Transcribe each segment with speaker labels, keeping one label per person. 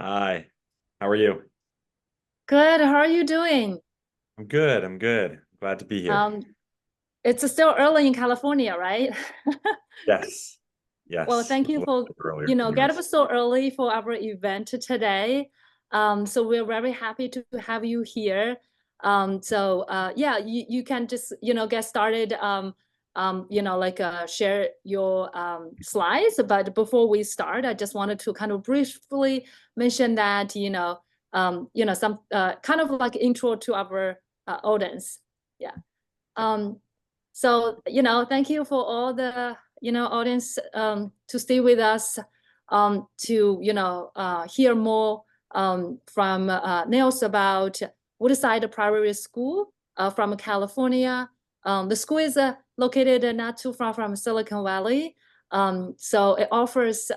Speaker 1: Hi, how are you?
Speaker 2: Good. How are you doing?
Speaker 1: I'm good. I'm good. Glad to be here.
Speaker 2: Um, it's still early in California, right?
Speaker 1: Yes.
Speaker 2: Well,
Speaker 1: Yes.
Speaker 2: thank
Speaker 1: It's a
Speaker 2: you
Speaker 1: little
Speaker 2: for,
Speaker 1: bit earlier for
Speaker 2: get up
Speaker 1: us.
Speaker 2: so early for our event today. So we're very happy to have you here. Yeah, you can just, get started, share your slides. But before we start, I just wanted to kind of briefly mention that, some kind of like intro to our audience. Yeah. Um, thank you for all the, audience to stay with us to, hear more from Nils about Woodside Priory School from California. The school is located not too far from Silicon Valley. So it offers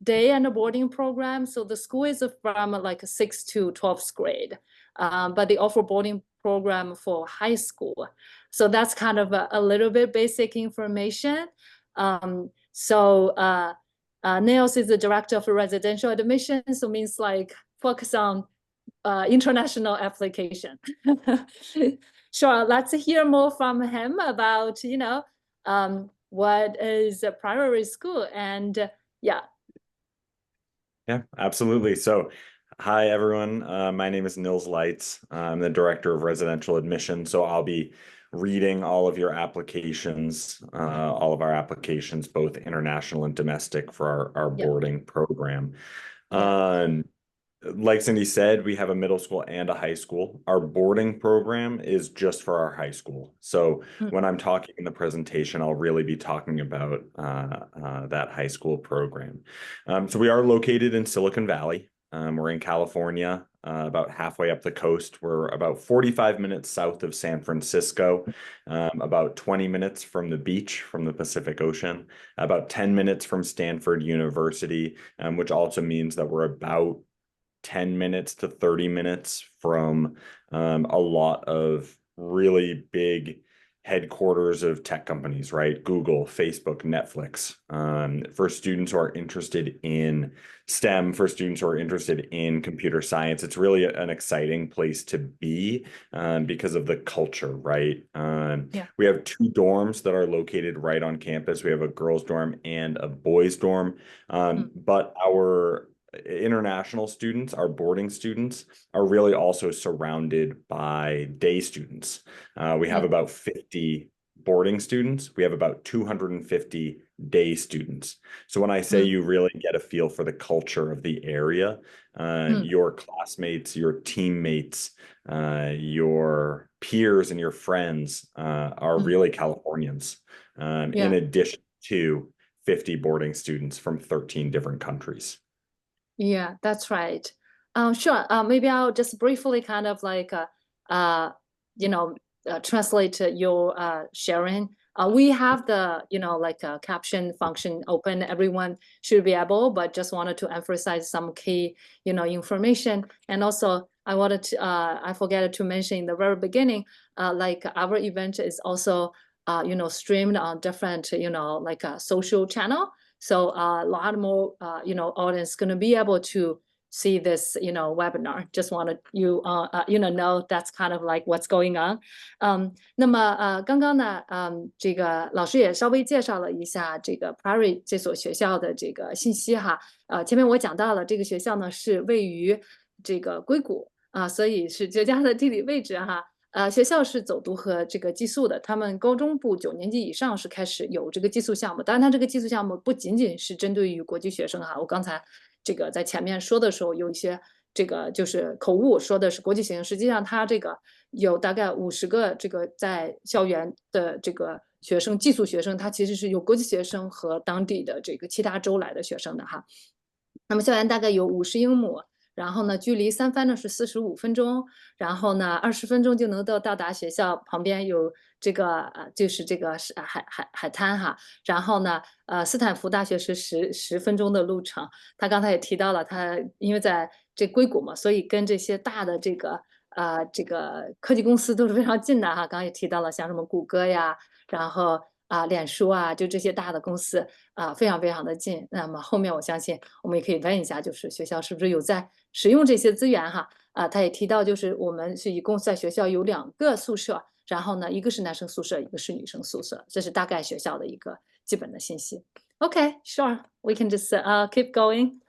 Speaker 2: day and boarding program. So the school is from like 6th to 12th grade, but they offer boarding program for high school. So that's kind of a little bit basic information. Niels is the director of residential admission, so means like focus on international application. Sure, let's hear more from him about, what is a primary school and yeah.
Speaker 1: Yeah, absolutely. So, hi everyone. My name is Nils Leitz. I'm the director of residential admission. So I'll be reading all of your applications, all of our applications, both international and domestic for our
Speaker 2: Yeah,
Speaker 1: boarding program.
Speaker 2: yeah.
Speaker 1: Um, like Cindy said, we have a middle school and a high school. Our boarding program is just for our high school. So
Speaker 2: Mm,
Speaker 1: when I'm talking in the presentation, I'll really be talking about that high school program. So we are located in Silicon Valley. We're in California, about halfway up the coast. We're about 45 minutes south of San Francisco, about 20 minutes from the beach, from the Pacific Ocean, about 10 minutes from Stanford University, which also means that we're about 10 minutes to 30 minutes from a lot of really big headquarters of tech companies, right? Google, Facebook, Netflix. For students who are interested in STEM, for students who are interested in computer science, it's really an exciting place to be because of the culture, right?
Speaker 2: yeah.
Speaker 1: We have two dorms that are located right on campus. We have a girls' dorm and a boys' dorm.
Speaker 2: Mm,
Speaker 1: But our international students, our boarding students, are really also surrounded by day students. We have
Speaker 2: yeah.
Speaker 1: about 50 boarding students. We have about 250 day students. So when I say
Speaker 2: Mm,
Speaker 1: you really get a feel for the culture of the area,
Speaker 2: mm,
Speaker 1: your classmates, your teammates, your peers, and your friends are
Speaker 2: mm.
Speaker 1: really Californians, in
Speaker 2: Yeah.
Speaker 1: addition to 50 boarding students from 13 different countries.
Speaker 2: Yeah, that's right. Sure. Maybe I'll just briefly kind of like, uh, you know, translate your sharing. We have the, like a caption function open. Everyone should be able, but just wanted to emphasize some key, information. And also, I forgot to mention in the very beginning, like our event is also, streamed on different, like a social channel. So a lot more, audience going to be able to see this, webinar. Just wanted you, know that's kind of like what's going on. 那么刚刚呢，这个老师也稍微介绍了一下这个 Prairie 这所学校的这个信息哈。前面我讲到了这个学校呢是位于这个硅谷所以是绝佳的地理位置哈。学校是走读和这个寄宿的，他们高中部9年级以上是开始有这个寄宿项目。当然，它这个寄宿项目不仅仅是针对于国际学生哈，我刚才这个在前面说的时候有一些这个就是口误，说的是国际学生，实际上它这个有大概50个这个在校园的这个学生，寄宿学生，他其实是有国际学生和当地的这个其他州来的学生的哈。那么校园大概有50英亩，然后呢，距离3番呢是45分钟，然后呢20分钟就能到达学校旁边有这个就是这个是海滩哈，然后呢斯坦福大学是十分钟的路程。他刚才也提到了，他因为在这硅谷嘛，所以跟这些大的这个科技公司都是非常近的哈。刚刚也提到了像什么谷歌呀，然后脸书啊，就这些大的公司非常非常的近。那么后面我相信我们也可以问一下，就是学校是不是有在使用这些资源哈？他也提到，就是我们是一共在学校有2个宿舍，然后呢，一个是男生宿舍，一个是女生宿舍，这是大概学校的一个基本的信息。Okay, sure. We can just keep going.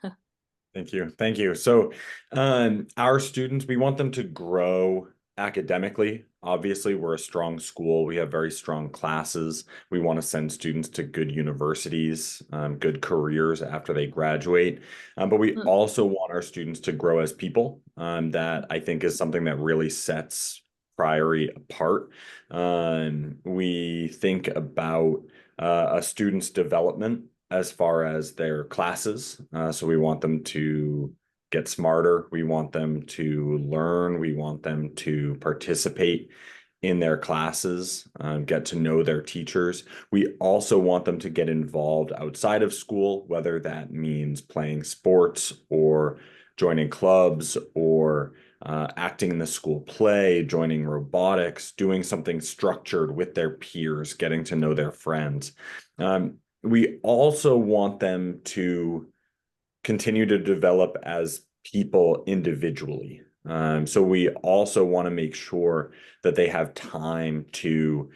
Speaker 1: Thank you. Thank you. So, our students, we want them to grow academically. Obviously, we're a strong school. We have very strong classes. We want to send students to good universities, good careers after they graduate. But we also want our students to grow as people. That I think is something that really sets Priory apart. We think about a student's development as far as their classes. So we want them to get smarter. We want them to learn. We want them to participate in their classes, get to know their teachers. We also want them to get involved outside of school, whether that means playing sports or joining clubs or acting in the school play, joining robotics, doing something structured with their peers, getting to know their friends. We also want them to continue to develop as people individually. So we also want to make sure that they have time to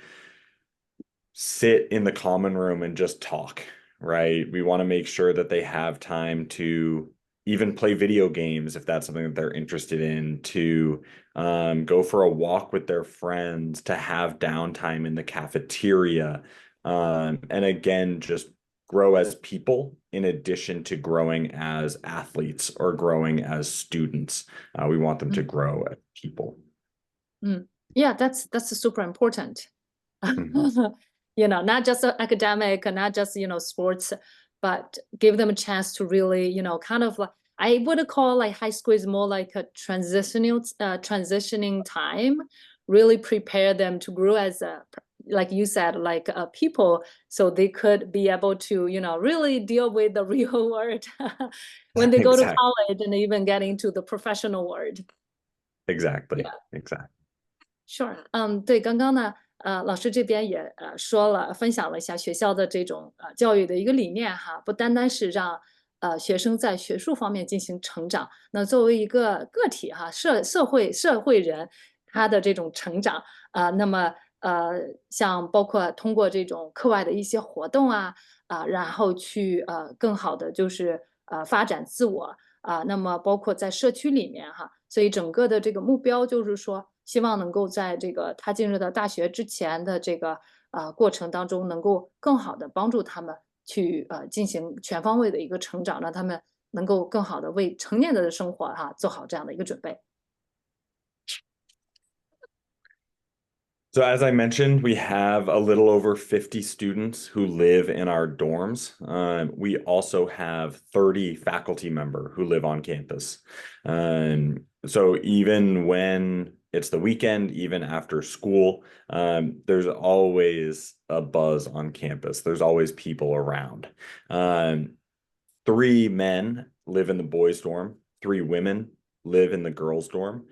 Speaker 1: sit in the common room and just talk, right? We want to make sure that they have time to even play video games if that's something that they're interested in, to go for a walk with their friends, to have downtime in the cafeteria, and again, just grow as people in addition to growing as athletes or growing as students. We want them to grow as people.
Speaker 2: Yeah, that's super important. Not just academic, not just sports, but give them a chance to really kind of like, I would call like high school is more like a transitioning time, really prepare them to grow as a, like you said, like people, so they could be able to really deal with the real world when they go to college and even get into the professional world.
Speaker 1: Exactly. Exactly.
Speaker 2: Sure，对，刚刚呢，老师这边也说了，分享了一下学校的这种教育的一个理念哈，不单单是让学生在学术方面进行成长，那作为一个个体哈，社会人，他的这种成长那么像包括通过这种课外的一些活动然后去更好的就是发展自我那么包括在社区里面哈，所以整个的这个目标就是说。希望能够在这个他进入到大学之前的这个过程当中，能够更好的帮助他们去进行全方位的一个成长，让他们能够更好的为成年人的生活做好这样的一个准备。
Speaker 1: So as I mentioned, we have a little over 50 students who live in our dorms. We also have 30 faculty members who live on campus. So even when it's the weekend, even after school, there's always a buzz on campus. There's always people around. 3 men live in the boys' dorm, 3 women live in the girls' dorm.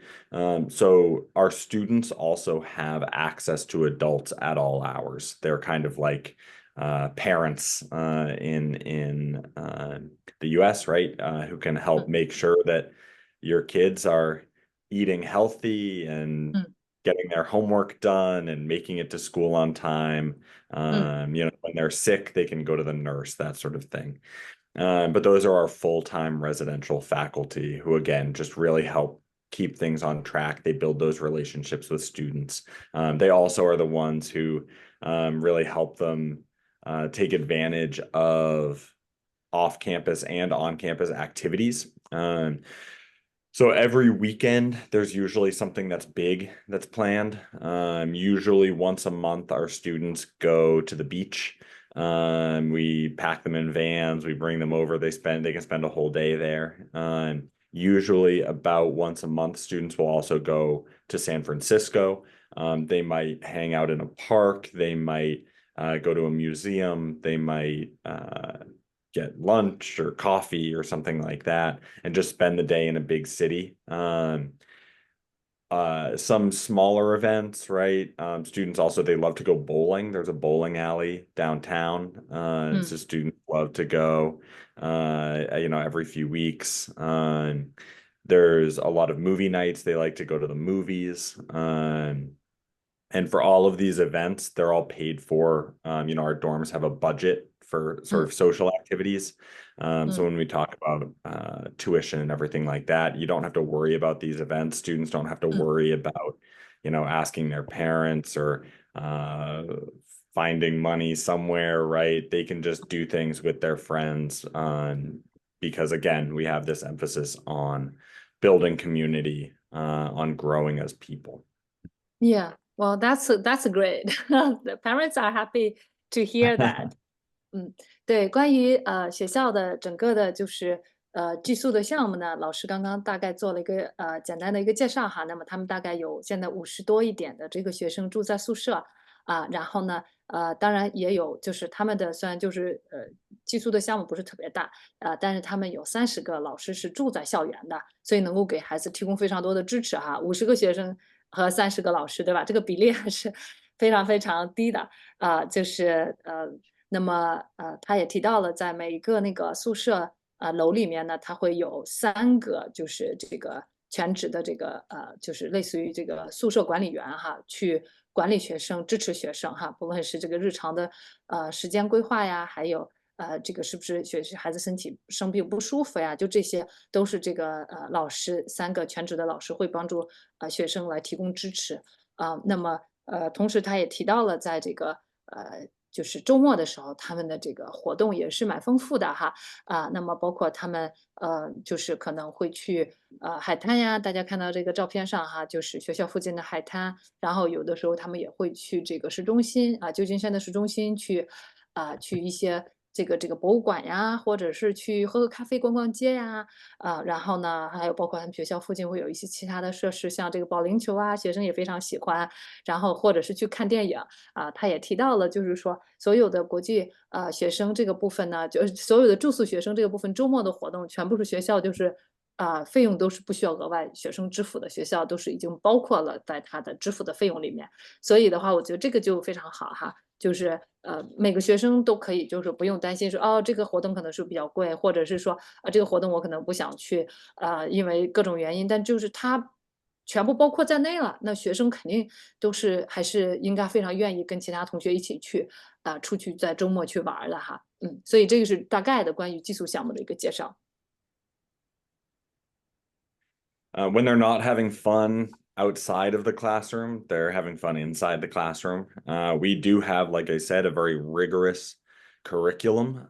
Speaker 1: So our students also have access to adults at all hours. They're kind of like parents in the US, right? Who can help make sure that your kids are eating healthy and getting their homework done and making it to school on time. When they're sick, they can go to the nurse, that sort of thing. But those are our full-time residential faculty who, again, just really help keep things on track. They build those relationships with students. They also are the ones who really help them take advantage of off-campus and on-campus activities. So every weekend, there's usually something that's big that's planned. Usually once a month, our students go to the beach. We pack them in vans, we bring them over, they can spend a whole day there. Usually about once a month, students will also go to San Francisco. They might hang out in a park, they might go to a museum, they might get lunch or coffee or something like that and just spend the day in a big city. some smaller events, right? Students also, they love to go bowling. There's a bowling alley downtown. So students love to go, every few weeks. There's a lot of movie nights. They like to go to the movies. And for all of these events, they're all paid for. Our dorms have a budget for sort of social activities. So when we talk about tuition and everything like that, you don't have to worry about these events. Students don't have to worry about, asking their parents or finding money somewhere, right? They can just do things with their friends because, again, we have this emphasis on building community, on growing as people.
Speaker 2: Yeah, well, that's great. The parents are happy to hear that. 对，关于学校的整个的就是寄宿的项目呢，老师刚刚大概做了一个简单的一个介绍哈。那么他们大概有现在50多一点的这个学生住在宿舍然后呢当然也有就是他们的虽然就是寄宿的项目不是特别大但是他们有30个老师是住在校园的，所以能够给孩子提供非常多的支持哈。50个学生和30个老师，对吧？这个比例还是非常非常低的就是那么他也提到了，在每一个那个宿舍楼里面呢，它会有3个就是这个全职的这个就是类似于这个宿舍管理员哈，去管理学生、支持学生哈，不论是这个日常的时间规划呀，还有这个是不是孩子身体生病不舒服呀，就这些都是这个老师3个全职的老师会帮助学生来提供支持那么同时他也提到了在这个就是周末的时候，他们的这个活动也是蛮丰富的哈那么包括他们就是可能会去海滩呀，大家看到这个照片上哈，就是学校附近的海滩，然后有的时候他们也会去这个市中心旧金山的市中心去去一些这个博物馆呀，或者是去喝个咖啡、逛逛街呀然后呢，还有包括他们学校附近会有一些其他的设施，像这个保龄球学生也非常喜欢。然后或者是去看电影他也提到了，就是说所有的国际学生这个部分呢，就是所有的住宿学生这个部分，周末的活动全部是学校就是费用都是不需要额外学生支付的，学校都是已经包括了在他的支付的费用里面。所以的话，我觉得这个就非常好哈。就是每个学生都可以，就是不用担心说这个活动可能是比较贵，或者是说这个活动我可能不想去因为各种原因，但就是它全部包括在内了。那学生肯定都是还是应该非常愿意跟其他同学一起去出去在周末去玩的哈。所以这个是大概的关于寄宿项目的一个介绍。
Speaker 1: When they're not having fun outside of the classroom, they're having fun inside the classroom. We do have, like I said, a very rigorous curriculum.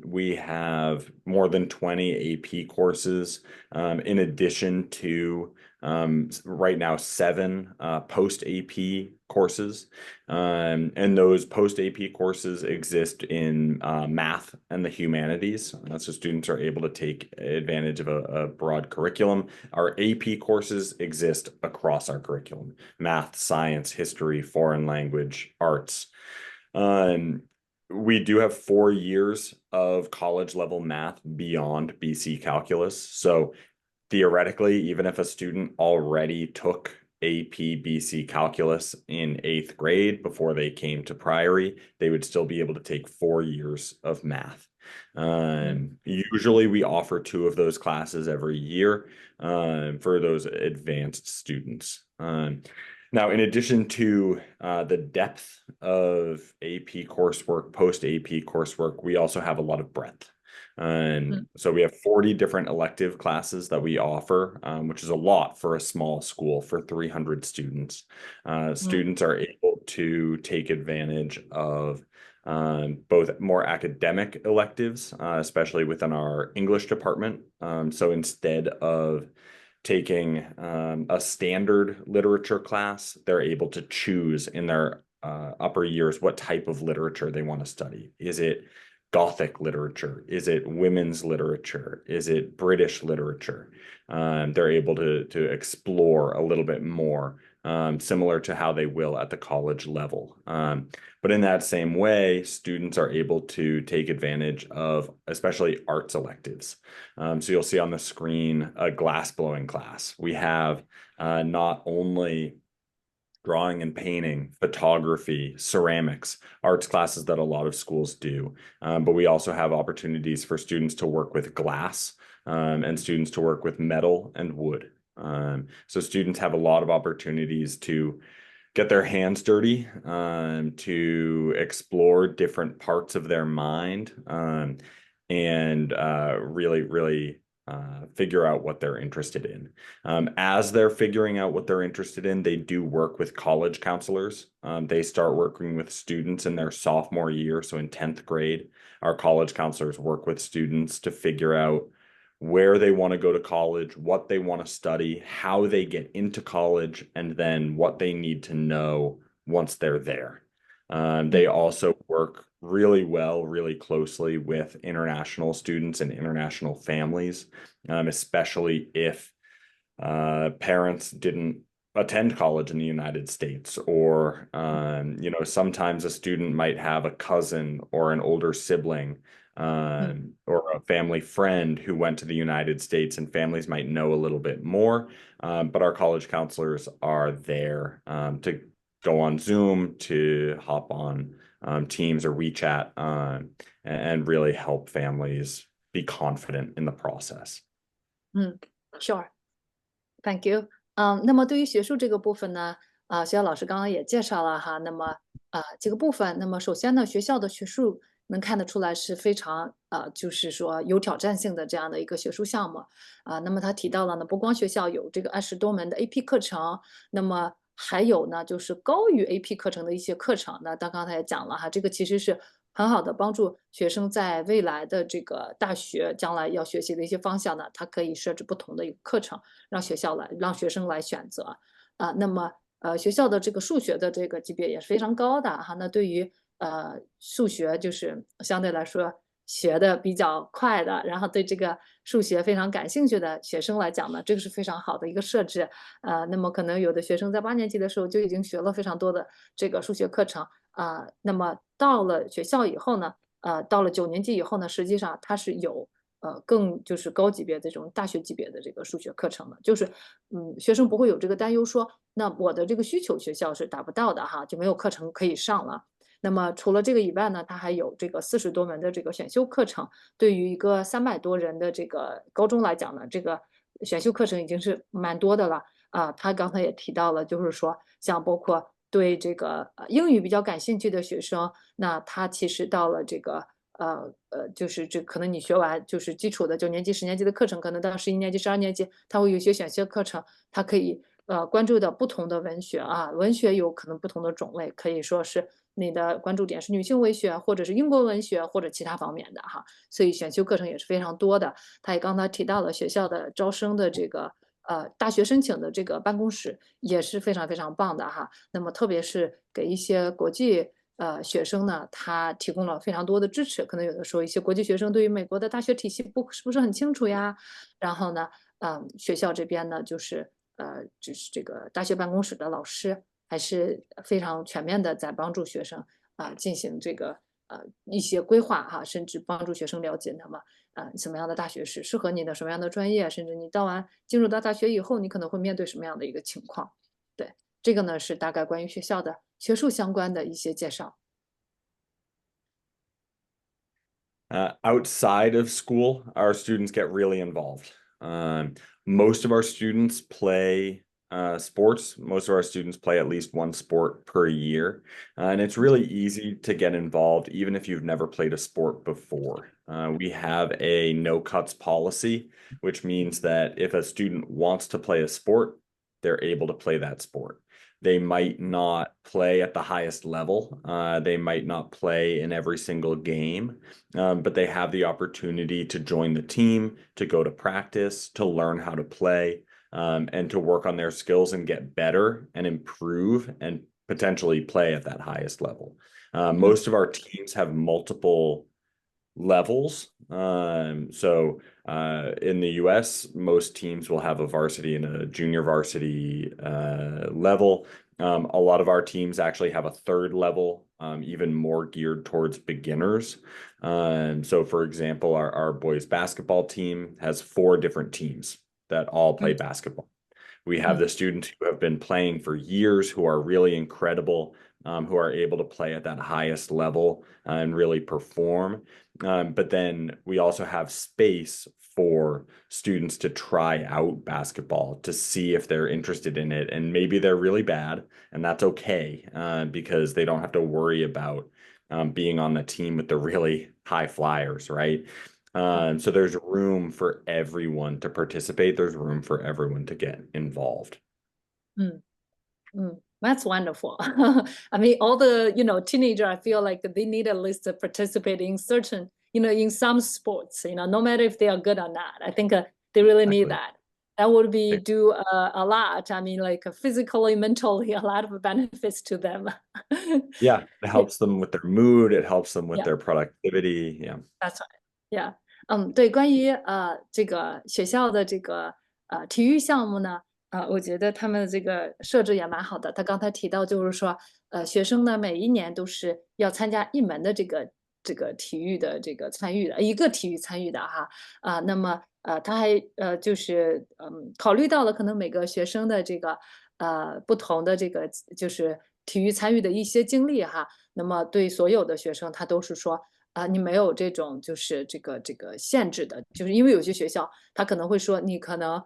Speaker 1: We have more than 20 AP courses, in addition to right now 7 post-AP courses. And those post-AP courses exist in math and the humanities. So students are able to take advantage of a broad curriculum. Our AP courses exist across our curriculum: math, science, history, foreign language, arts. We do have 4 years of college level math beyond BC calculus. So theoretically, even if a student already took AP BC calculus in 8th grade before they came to Priory, they would still be able to take 4 years of math. Usually we offer 2 of those classes every year for those advanced students. Now, in addition to the depth of AP coursework, post-AP coursework, we also have a lot of breadth. So we have 40 different elective classes that we offer, which is a lot for a small school for 300 students. Students are able to take advantage of both more academic electives, especially within our English department. So instead of taking a standard literature class, they're able to choose in their upper years what type of literature they want to study. Is it Gothic literature? Is it women's literature? Is it British literature? They're able to explore a little bit more similar to how they will at the college level. But in that same way, students are able to take advantage of especially arts electives. So you'll see on the screen a glass blowing class. We have not only drawing and painting, photography, ceramics, arts classes that a lot of schools do. But we also have opportunities for students to work with glass and students to work with metal and wood. So students have a lot of opportunities to get their hands dirty, to explore different parts of their mind, and really figure out what they're interested in. As they're figuring out what they're interested in, they do work with college counselors. They start working with students in their sophomore year. So in 10th grade, our college counselors work with students to figure out where they want to go to college, what they want to study, how they get into college, and then what they need to know once they're there. They also work really well, really closely with international students and international families, especially if parents didn't attend college in the United States, or sometimes a student might have a cousin or an older sibling or a family friend who went to the United States, and families might know a little bit more. But our college counselors are there to go on Zoom, to hop on Teams or WeChat, and really help families be confident in the process.
Speaker 2: Sure. Thank you. 那么对于学术这个部分呢，学校老师刚刚也介绍了哈。那么这个部分，那么首先呢，学校的学术能看得出来是非常就是说有挑战性的这样的一个学术项目那么他提到了呢，不光学校有这个20多门的 AP 课程，那么还有呢就是高于 AP 课程的一些课程。那刚才也讲了哈，这个其实是很好的帮助学生在未来的这个大学将来要学习的一些方向呢，它可以设置不同的一个课程，让学生来选择那么学校的这个数学的这个级别也是非常高的哈。那对于数学就是相对来说学的比较快的，然后对这个数学非常感兴趣的学生来讲呢，这个是非常好的一个设置。那么可能有的学生在8年级的时候就已经学了非常多的这个数学课程那么到了学校以后呢，到了9年级以后呢，实际上它是有更就是高级别这种大学级别的这个数学课程的，就是学生不会有这个担忧说，那我的这个需求学校是达不到的哈，就没有课程可以上了。那么除了这个以外呢，它还有这个40多门的这个选修课程。对于一个300多人的这个高中来讲呢，这个选修课程已经是蛮多的了他刚才也提到了，就是说像包括对这个英语比较感兴趣的学生，那他其实到了这个就是这可能你学完就是基础的9年级、10年级的课程，可能到11年级、12年级，他会有一些选修课程，他可以关注到不同的文学文学有可能不同的种类，可以说是你的关注点是女性文学，或者是英国文学，或者其他方面的哈。所以选修课程也是非常多的。他也刚才提到了学校的招生的这个大学申请的这个办公室也是非常非常棒的哈。那么特别是给一些国际学生呢，他提供了非常多的支持。可能有的时候一些国际学生对于美国的大学体系是不是很清楚呀？然后呢，学校这边呢，就是这个大学办公室的老师还是非常全面的在帮助学生进行这个一些规划哈，甚至帮助学生了解那么什么样的大学是适合你的，什么样的专业，甚至你进入到大学以后，你可能会面对什么样的一个情况。对，这个呢是大概关于学校的学术相关的一些介绍。
Speaker 1: Outside of school, our students get really involved. Most of our students play sports. Most of our students play at least one sport per year. And it's really easy to get involved even if you've never played a sport before. We have a no cuts policy, which means that if a student wants to play a sport, they're able to play that sport. They might not play at the highest level. They might not play in every single game, but they have the opportunity to join the team, to go to practice, to learn how to play, and to work on their skills and get better and improve and potentially play at that highest level. Most of our teams have multiple levels. So in the US, most teams will have a varsity and a junior varsity level. A lot of our teams actually have a third level, even more geared towards beginners. So for example, our boys basketball team has 4 different teams that all play basketball. We have the students who have been playing for years, who are really incredible, who are able to play at that highest level and really perform. But then we also have space for students to try out basketball to see if they're interested in it. And maybe they're really bad, and that's okay, because they don't have to worry about being on the team with the really high flyers, right? So there's room for everyone to participate. There's room for everyone to get involved.
Speaker 2: That's wonderful. I mean, all the, teenager, I feel like they need at least to participate in certain, in some sports, no matter if they are good or not. I think they really need
Speaker 1: Exactly.
Speaker 2: that. That would be do a lot. I mean, like physically, mentally, a lot of benefits to them.
Speaker 1: Yeah, it helps them with their mood. It helps them with
Speaker 2: Yeah,
Speaker 1: their productivity. Yeah.
Speaker 2: that's right. Yeah. 对，关于这个学校的这个体育项目呢，我觉得他们的这个设置也蛮好的。他刚才提到就是说，学生呢每一年都是要参加一门的这个体育的这个参与的一个体育参与的哈那么他还就是考虑到了可能每个学生的这个不同的这个就是体育参与的一些经历哈。那么对所有的学生，他都是说。你没有这种就是这个限制的，就是因为有些学校他可能会说你可能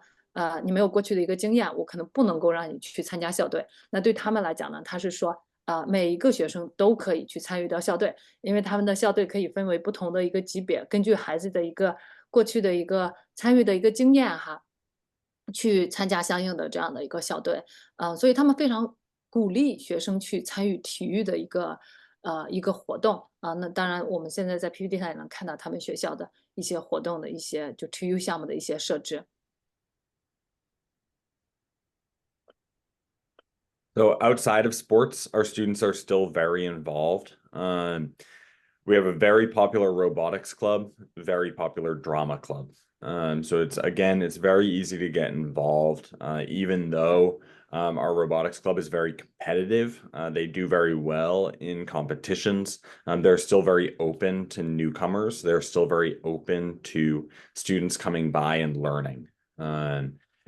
Speaker 2: 你没有过去的一个经验，我可能不能够让你去参加校队。那对他们来讲呢，他是说每一个学生都可以去参与到校队，因为他们的校队可以分为不同的一个级别，根据孩子的一个过去的一个参与的一个经验哈，去参加相应的这样的一个校队。所以他们非常鼓励学生去参与体育的一个活动那当然，我们现在在 PPT 上也能看到他们学校的一些活动的一些就体育项目的一些设置。
Speaker 1: So outside of sports, our students are still very involved. We have a very popular robotics club, very popular drama club. So it's very easy to get involved, even though our robotics club is very competitive. They do very well in competitions. They're still very open to newcomers. They're still very open to students coming by and learning.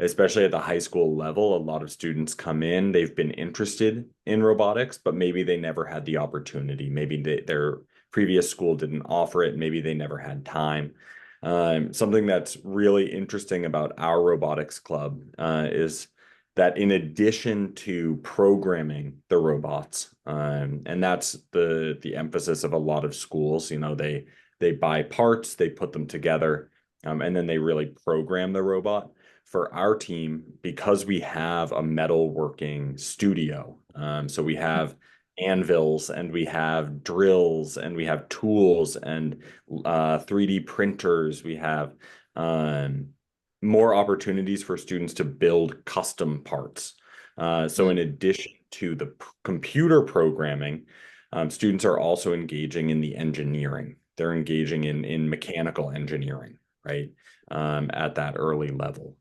Speaker 1: Especially at the high school level, a lot of students come in, they've been interested in robotics, but maybe they never had the opportunity. Maybe their previous school didn't offer it. Maybe they never had time. Something that's really interesting about our robotics club is that in addition to programming the robots, and that's the emphasis of a lot of schools, they buy parts, they put them together, and then they really program the robot. For our team, because we have a metalworking studio, so we have anvils and we have drills and we have tools and 3D printers. We have more opportunities for students to build custom parts. So in addition to the computer programming, students are also engaging in the engineering. They're engaging in mechanical engineering, right? At that early level.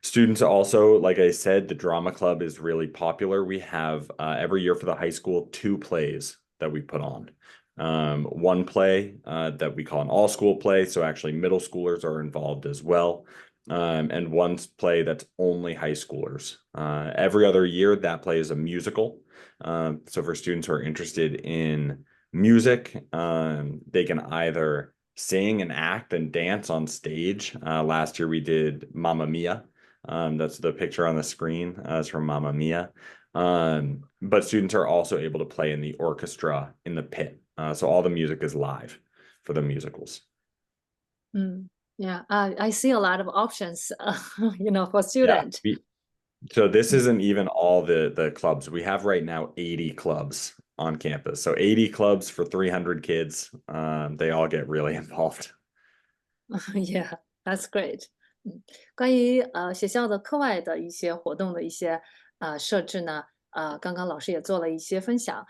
Speaker 1: Students also, like I said, the drama club is really popular. We have every year for the high school 2 plays that we put on. One play that we call an all-school play, so actually middle schoolers are involved as well. And one play that's only high schoolers. Every other year, that play is a musical. So for students who are interested in music, they can either sing and act and dance on stage. Last year we did Mamma Mia. That's the picture on the screen. It's from Mamma Mia. But students are also able to play in the orchestra in the pit. So all the music is live for the musicals.
Speaker 2: Yeah, I see a lot of options, for students.
Speaker 1: Yeah. So this isn't even all the clubs. We have right now 80 clubs on campus. So 80 clubs for 300 kids. They all get really involved.
Speaker 2: Yeah, that's great. 关于学校的课外的一些活动的一些设置呢，刚刚老师也做了一些分享，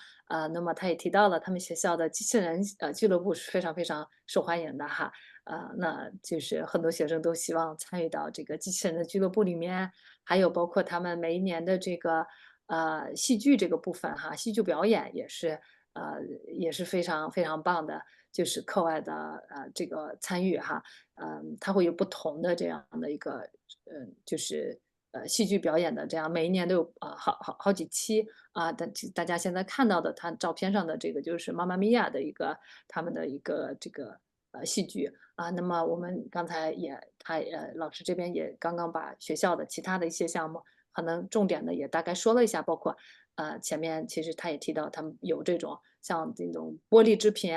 Speaker 2: 那么他也提到了他们学校的机器人俱乐部是非常非常受欢迎的哈，那就是很多学生都希望参与到这个机器人的俱乐部里面，还有包括他们每一年的这个戏剧这个部分哈，戏剧表演也是非常非常棒的，就是课外的这个参与哈，它会有不同的这样的一个就是戏剧表演的这样，每一年都有好几期大家现在看到的，他照片上的这个就是《妈妈咪呀》的他们的一个这个戏剧那么我们刚才老师这边也刚刚把学校的其他的一些项目，可能重点的也大概说了一下，包括前面其实他也提到他们有这种像这种玻璃制品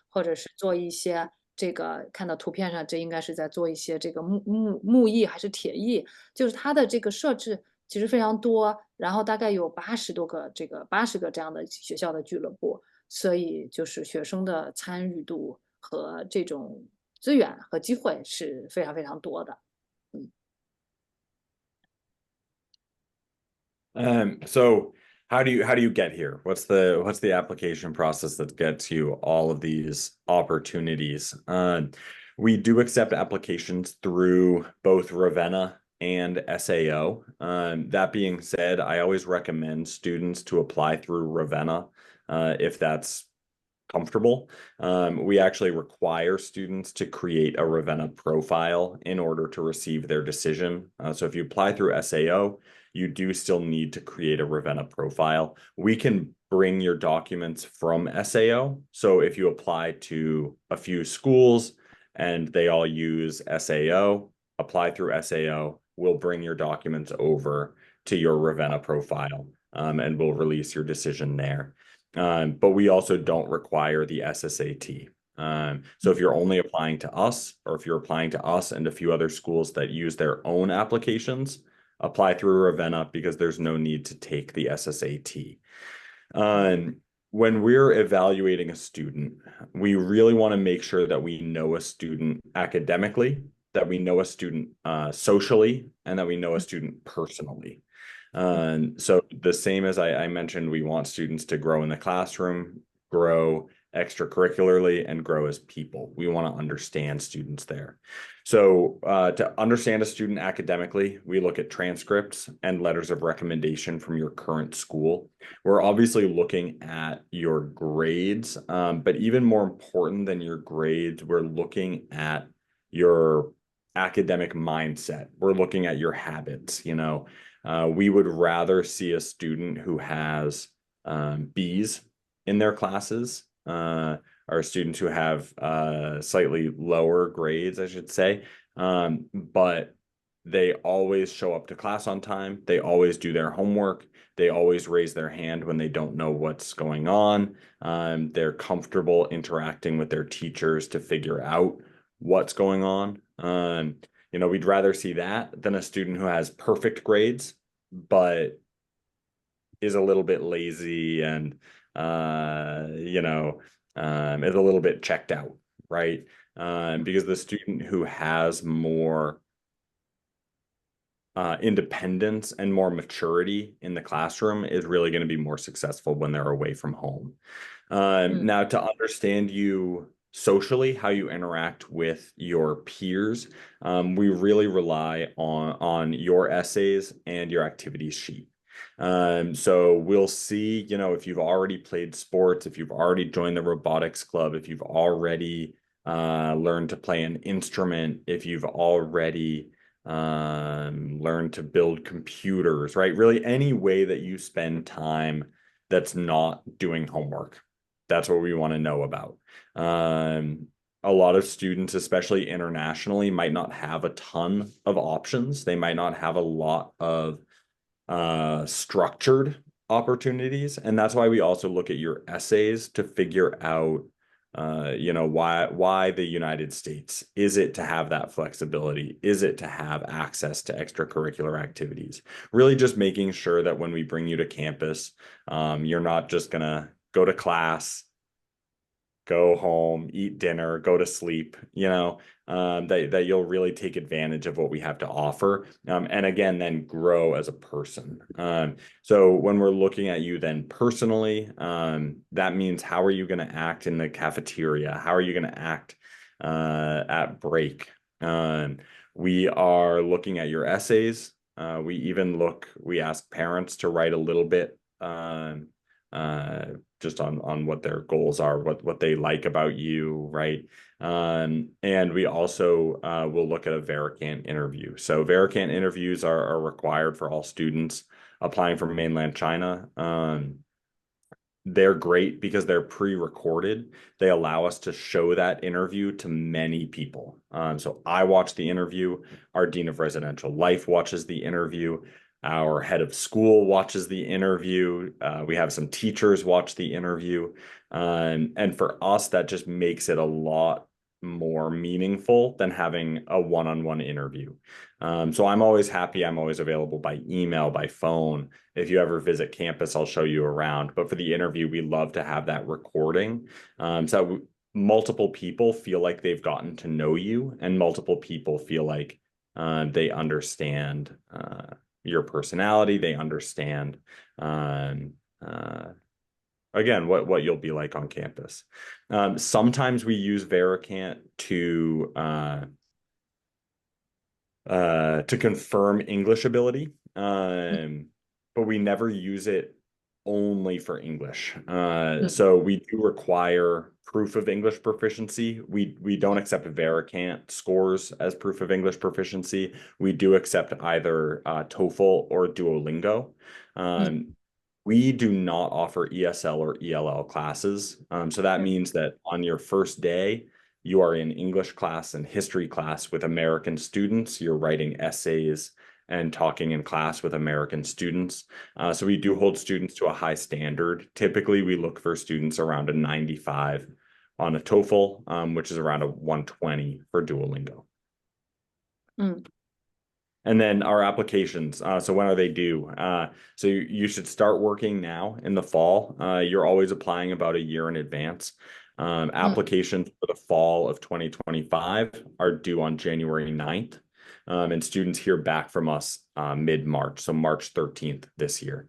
Speaker 2: 或者是做一些这个看到图片上，这应该是在做一些这个木艺还是铁艺，就是它的这个设置其实非常多，然后大概有80个这样的学校的俱乐部，所以就是学生的参与度和这种资源和机会是非常非常多的。
Speaker 1: So how do you get here? What's the application process that gets you all of these opportunities? We do accept applications through both Ravenna and SAO. That being said, I always recommend students to apply through Ravenna if that's comfortable. We actually require students to create a Ravenna profile in order to receive their decision. So if you apply through SAO, you do still need to create a Ravenna profile. We can bring your documents from SAO. So if you apply to a few schools and they all use SAO, apply through SAO, we'll bring your documents over to your Ravenna profile and we'll release your decision there. But we also don't require the SSAT. So if you're only applying to us, or if you're applying to us and a few other schools that use their own applications, apply through Ravenna because there's no need to take the SSAT. When we're evaluating a student, we really want to make sure that we know a student academically, that we know a student socially, and that we know a student personally. So the same as I mentioned, we want students to grow in the classroom, grow extracurricularly, and grow as people. We want to understand students there. So to understand a student academically, we look at transcripts and letters of recommendation from your current school. We're obviously looking at your grades, but even more important than your grades, we're looking at your academic mindset. We're looking at your habits, we would rather see a student who has B's in their classes or students who have slightly lower grades, I should say. But they always show up to class on time. They always do their homework. They always raise their hand when they don't know what's going on. They're comfortable interacting with their teachers to figure out what's going on. We'd rather see that than a student who has perfect grades, but is a little bit lazy and, is a little bit checked out, right? Because the student who has more independence and more maturity in the classroom is really going to be more successful when they're away from home. Now, to understand you socially, how you interact with your peers, we really rely on your essays and your activities sheet. So we'll see, if you've already played sports, if you've already joined the robotics club, if you've already learned to play an instrument, if you've already learned to build computers, right? Really any way that you spend time that's not doing homework. That's what we want to know about. A lot of students, especially internationally, might not have a ton of options. They might not have a lot of structured opportunities. And that's why we also look at your essays to figure out, why the United States? Is it to have that flexibility? Is it to have access to extracurricular activities? Really just making sure that when we bring you to campus, you're not just going to go to class, go home, eat dinner, go to sleep, that you'll really take advantage of what we have to offer. And again, then grow as a person. So when we're looking at you then personally, that means how are you going to act in the cafeteria? How are you going to act at break? We are looking at your essays. We ask parents to write a little bit just on what their goals are, what they like about you, right? And we also will look at a Vericant interview. So Vericant interviews are required for all students applying from mainland China. They're great because they're pre-recorded. They allow us to show that interview to many people. So I watch the interview. Our Dean of Residential Life watches the interview. Our head of school watches the interview. We have some teachers watch the interview. And for us, that just makes it a lot more meaningful than having a one-on-one interview. So I'm always happy. I'm always available by email, by phone. If you ever visit campus, I'll show you around. But for the interview, we love to have that recording. So multiple people feel like they've gotten to know you, and multiple people feel like they understand your personality. They understand, again, what you'll be like on campus. Sometimes we use Vericant to confirm English ability, but we never use it only for English. So we do require proof of English proficiency. We don't accept Vericant scores as proof of English proficiency. We do accept either TOEFL or Duolingo. We do not offer ESL or ELL classes. So that means that on your first day, you are in English class and history class with American students. You're writing essays and talking in class with American students. So we do hold students to a high standard. Typically, we look for students around a 95 on a TOEFL, which is around a 120 for Duolingo. And then our applications. So when are they due? So you should start working now in the fall. You're always applying about a year in advance. Applications for the fall of 2025 are due on January 9th. And students hear back from us mid-March, so March 13th this year.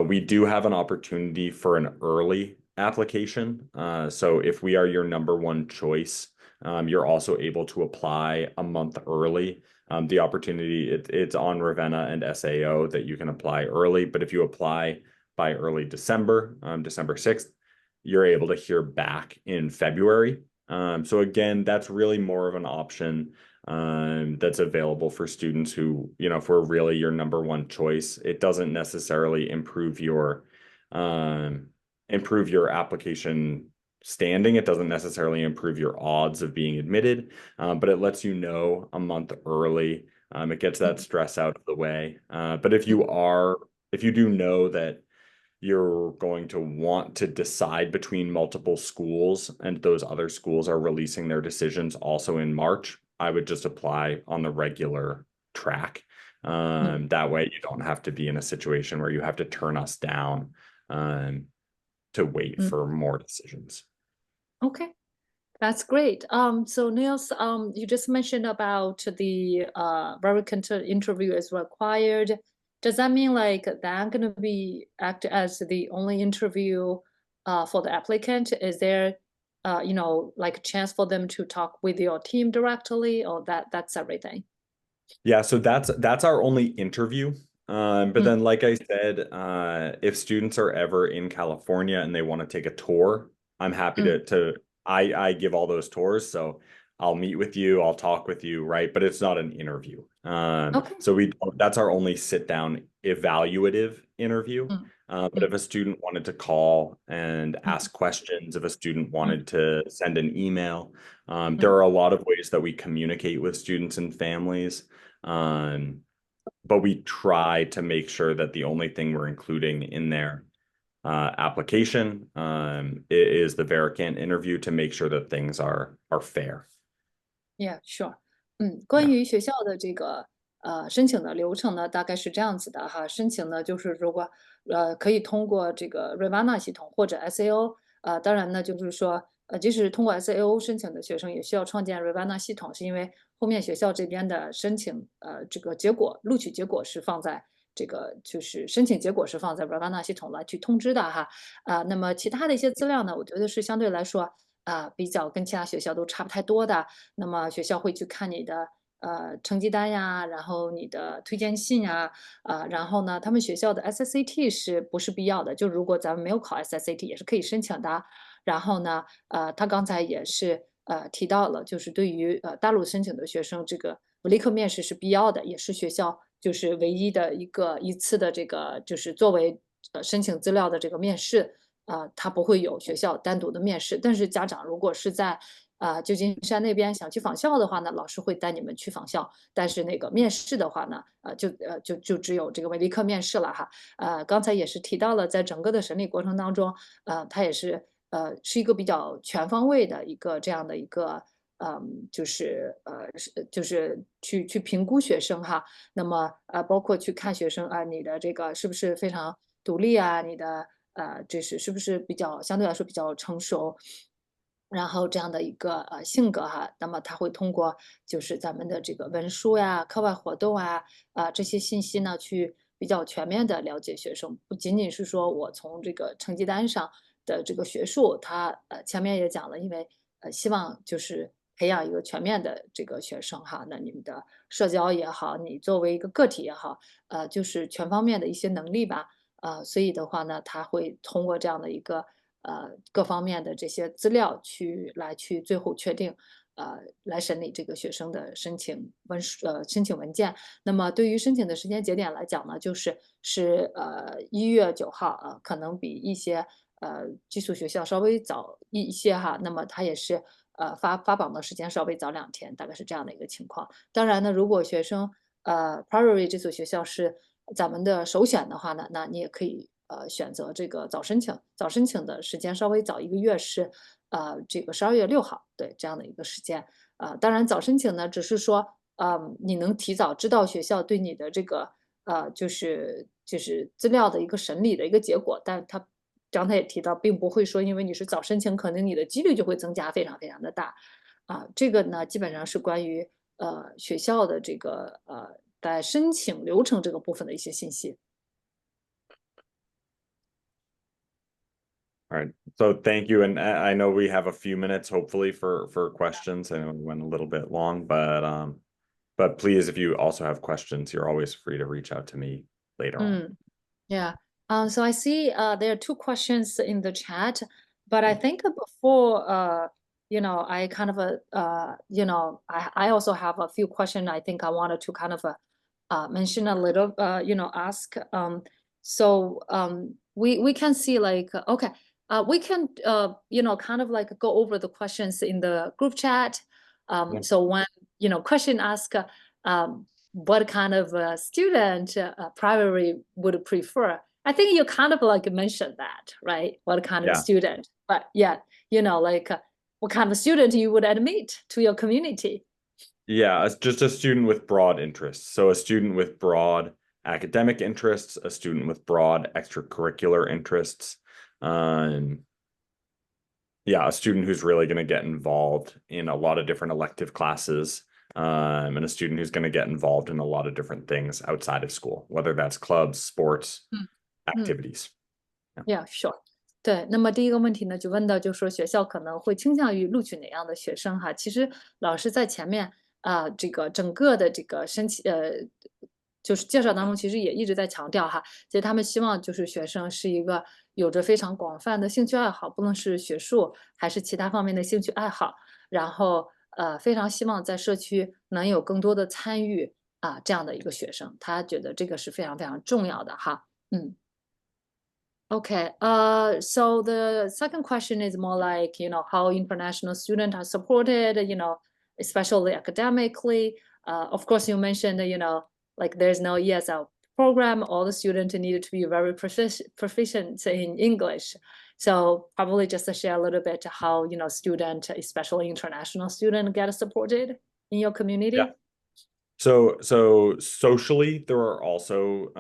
Speaker 1: We do have an opportunity for an early application. So if we are your number one choice, you're also able to apply a month early. The opportunity, it's on Ravenna and SAO that you can apply early, but if you apply by early December, December 6th, you're able to hear back in February. So again, that's really more of an option that's available for students who, if we're really your number one choice. It doesn't necessarily improve your application standing. It doesn't necessarily improve your odds of being admitted, but it lets you know a month early. It gets that stress out of the way. But if you do know that you're going to want to decide between multiple schools and those other schools are releasing their decisions also in March, I would just apply on the regular track. That way you don't have to be in a situation where you have to turn us down to wait for more decisions.
Speaker 2: Okay, that's great. So Niels, you just mentioned about the Vericant interview is required. Does that mean like that going to act as the only interview for the applicant? Is there, like a chance for them to talk with your team directly, or that's everything?
Speaker 1: Yeah, so that's our only interview. But then, like I said, if students are ever in California and they want to take a tour, I'm happy I give all those tours. So I'll meet with you, I'll talk with you, right? But it's not an interview.
Speaker 2: Okay.
Speaker 1: So that's our only sit down evaluative interview. But if a student wanted to call and ask questions, if a student wanted to send an email, there are a lot of ways that we communicate with students and families. But we try to make sure that the only thing we're including in their application is the Vericant interview to make sure that things are fair.
Speaker 2: Yeah, sure. 关于学校的这个申请的流程呢，大概是这样子的哈。申请呢，就是如果可以通过这个 Ravenna 系统或者 SAO，当然呢，就是说即使通过 SAO 申请的学生，也需要创建 Rivanna 系统，是因为后面学校这边的申请，这个结果录取结果是放在这个就是申请结果是放在 Rivanna 系统来去通知的哈。那么其他的一些资料呢，我觉得是相对来说比较跟其他学校都差不太多的。那么学校会去看你的成绩单呀，然后你的推荐信呀，然后呢，他们学校的 SSAT 是不是必要的？就如果咱们没有考 SSAT 也是可以申请的。然后呢，他刚才也是提到了，就是对于大陆申请的学生，这个立刻面试是必要的，也是学校就是唯一的一次的这个就是作为申请资料的这个面试，他不会有学校单独的面试。但是家长如果是在旧金山那边想去访校的话呢，老师会带你们去访校。但是那个面试的话呢，就只有这个微课面试了哈。刚才也是提到了，在整个的审理过程当中，它也是一个比较全方位的一个这样的一个。就是去评估学生哈，那么包括去看学生你的这个是不是非常独立啊，你的是不是比较相对来说比较成熟，然后这样的一个性格哈，那么他会通过就是咱们的这个文书呀、课外活动这些信息呢，去比较全面的了解学生，不仅仅是说我从这个成绩单上的这个学术，他前面也讲了，因为希望就是培养一个全面的这个学生哈，那你们的社交也好，你作为一个个体也好，就是全方面的一些能力吧。所以的话呢，他会通过这样的一个各方面的这些资料去最后确定，来审理这个学生的申请文件。那么对于申请的时间节点来讲呢，是1月9号可能比一些寄宿学校稍微早一些哈。那么它也是发榜的时间稍微早2天，大概是这样的一个情况。当然呢，如果学生Priory 这所学校是咱们的首选的话呢，那你也可以选择这个早申请，早申请的时间稍微早1个月是这个12月6号，对这样的一个时间。当然早申请呢，只是说你能提早知道学校对你的这个就是资料的一个审理的一个结果，但他刚才也提到，并不会说因为你是早申请，可能你的几率就会增加非常非常的大。这个呢，基本上是关于学校的这个在申请流程这个部分的一些信息。
Speaker 1: All right. So thank you. And I know we have a few minutes, hopefully, for questions. I know we went a little bit long, but please, if you also have questions, you're always free to reach out to me later on.
Speaker 2: Yeah. So I see there are 2 questions in the chat, but I think before I kind of I also have a few questions I think I wanted to kind of mention a little ask. We can see like okay, we can kind of like go over the questions in the group chat.
Speaker 1: Yeah.
Speaker 2: So when question ask what kind of student Priory would prefer. I think you kind of like mentioned that, right? What kind of
Speaker 1: Yeah.
Speaker 2: student? But yeah, like what kind of student you would admit to your community?
Speaker 1: Yeah, just a student with broad interests. So a student with broad academic interests, a student with broad extracurricular interests. Yeah, a student who's really going to get involved in a lot of different elective classes, and a student who's going to get involved in a lot of different things outside of school, whether that's clubs, sports, activities.
Speaker 2: Yeah, sure. 对，那么第一个问题呢，就问到，就说学校可能会倾向于录取哪样的学生哈？其实老师在前面这个整个的这个就是介绍当中，其实也一直在强调哈，其实他们希望就是学生是一个有着非常广泛的兴趣爱好，不论是学术还是其他方面的兴趣爱好，然后非常希望在社区能有更多的参与这样的一个学生，他觉得这个是非常非常重要的哈。Okay, so the second question is more like, how international students are supported, especially academically. Of course, you mentioned, like there's no ESL program. All the students needed to be very proficient in English. So probably just to share a little bit how, student, especially international student, get supported in your community.
Speaker 1: Yeah. So socially, there are also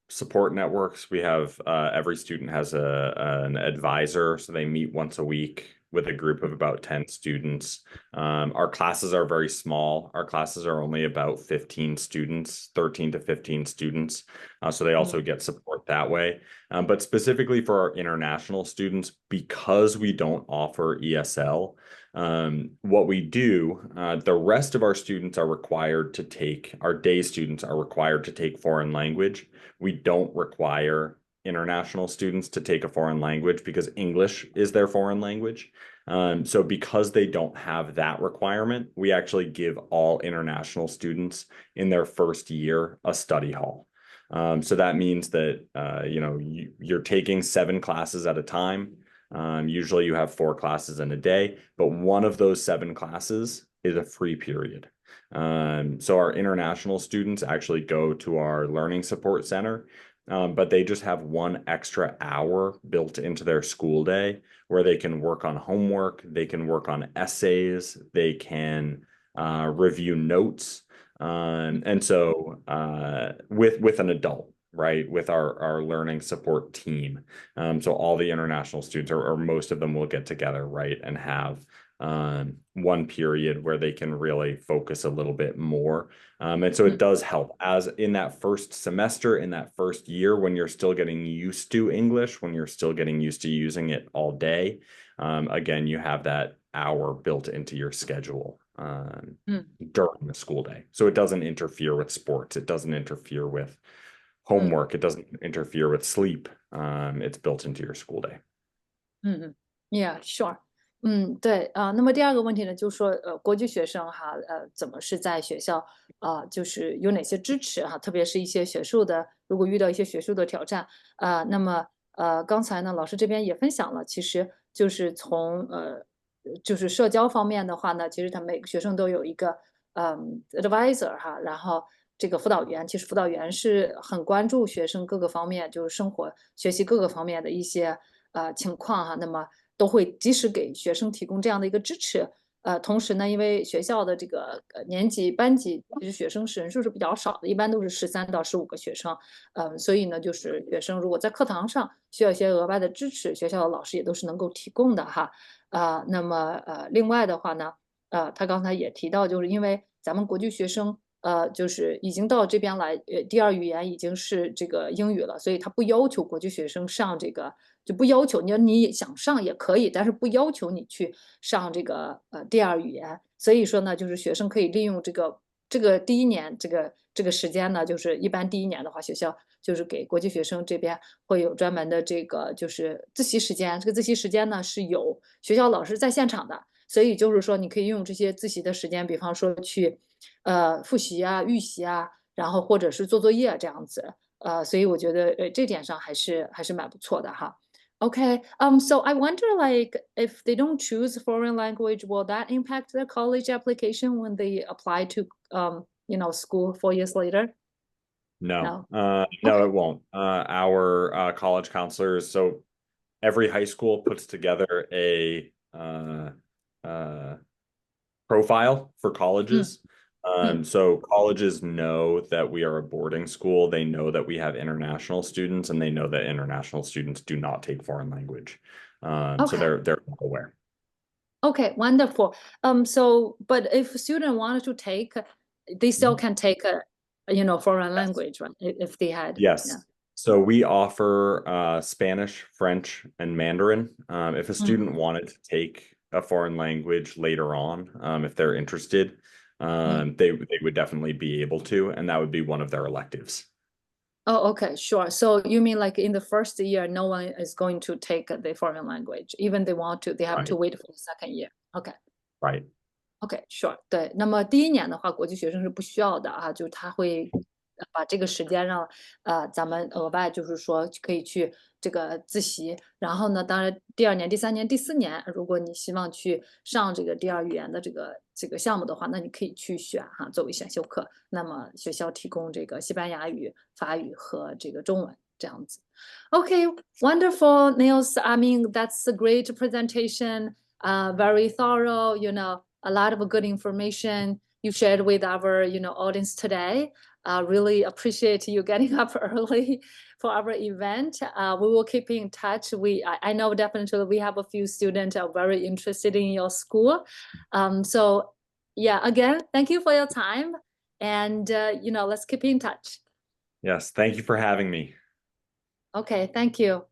Speaker 1: support networks. We have every student has an advisor, so they meet once a week with a group of about 10 students. Our classes are very small. Our classes are only about 15 students, 13 to 15 students. So they also get support that way. But specifically for our international students, because we don't offer ESL, what we do, the rest of our students are required to take, our day students are required to take foreign language. We don't require international students to take a foreign language because English is their foreign language. So because they don't have that requirement, we actually give all international students in their first year a study hall. So that means that, you're taking 7 classes at a time. Usually you have 4 classes in a day, but one of those 7 classes is a free period. So our international students actually go to our learning support center, but they just have 1 extra hour built into their school day where they can work on homework, they can work on essays, they can review notes. And so with an adult, right, with our learning support team. So all the international students, or most of them, will get together, right, and have one period where they can really focus a little bit more. And so it does help, as in that first semester, in that first year, when you're still getting used to English, when you're still getting used to using it all day. Again, you have that hour built into your schedule during the school day. So it doesn't interfere with sports. It doesn't interfere with homework. It doesn't interfere with sleep. It's built into your school day.
Speaker 2: Yeah, sure. 对那么第二个问题呢，就是说国际学生哈，怎么是在学校就是有哪些支持哈，特别是一些学术的，如果遇到一些学术的挑战那么刚才呢，老师这边也分享了，其实就是从就是社交方面的话呢，其实他每个学生都有一个advisor 哈，然后这个辅导员，其实辅导员是很关注学生各个方面，就是生活、学习各个方面的一些情况哈，那么都会及时给学生提供这样的一个支持。同时呢，因为学校的这个年级班级其实学生人数是比较少的，一般都是13到15个学生，所以呢，就是学生如果在课堂上需要一些额外的支持，学校的老师也都是能够提供的哈。那么另外的话呢，他刚才也提到，就是因为咱们国际学生就是已经到这边来，第二语言已经是这个英语了，所以他不要求国际学生上这个，就不要求你想上也可以，但是不要求你去上这个第二语言。所以说呢，就是学生可以利用这个第一年这个时间呢，就是一般第一年的话，学校就是给国际学生这边会有专门的这个就是自习时间，这个自习时间呢是有学校老师在现场的。所以就是说，你可以用这些自习的时间，比方说去复习啊、预习啊，然后或者是做作业这样子。所以我觉得这点上还是蛮不错的哈。Okay, so I wonder, like, if they don't choose foreign language, will that impact their college application when they apply to, school 4 years later?
Speaker 1: No,
Speaker 2: No.
Speaker 1: no, it won't. Our college counselors, so every high school puts together a profile for colleges. So colleges know that we are a boarding school. They know that we have international students, and they know that international students do not take foreign language. So they're aware.
Speaker 2: Okay, wonderful. So, but if a student wanted to take, they still can take foreign language, right? If they had.
Speaker 1: Yes.
Speaker 2: Yeah.
Speaker 1: So we offer Spanish, French, and Mandarin. If a student wanted to take a foreign language later on, if they're interested, they would definitely be able to, and that would be one of their electives.
Speaker 2: Oh, okay, sure. So you mean like in the first year, no one is going to take the foreign language, even they want to, they have to wait for the second year. Okay.
Speaker 1: Right.
Speaker 2: Okay, sure. 对，那么第一年的话，国际学生是不需要的啊，就是他会把这个时间让咱们额外就是说可以去这个自习，然后呢，当然第2年、第3年、第4年，如果你希望去上这个第二语言的这个项目的话，那你可以去选哈，作为选修课。那么学校提供这个西班牙语、法语和这个中文这样子。Okay, wonderful, Niels. I mean, that's a great presentation. Very thorough. A lot of good information. you shared with our audience today. Really appreciate you getting up early for our event. We will keep in touch. I know definitely we have a few students who are very interested in your school. So yeah, again, thank you for your time, and let's keep in touch.
Speaker 1: Yes, thank you for having me.
Speaker 2: Okay, thank you.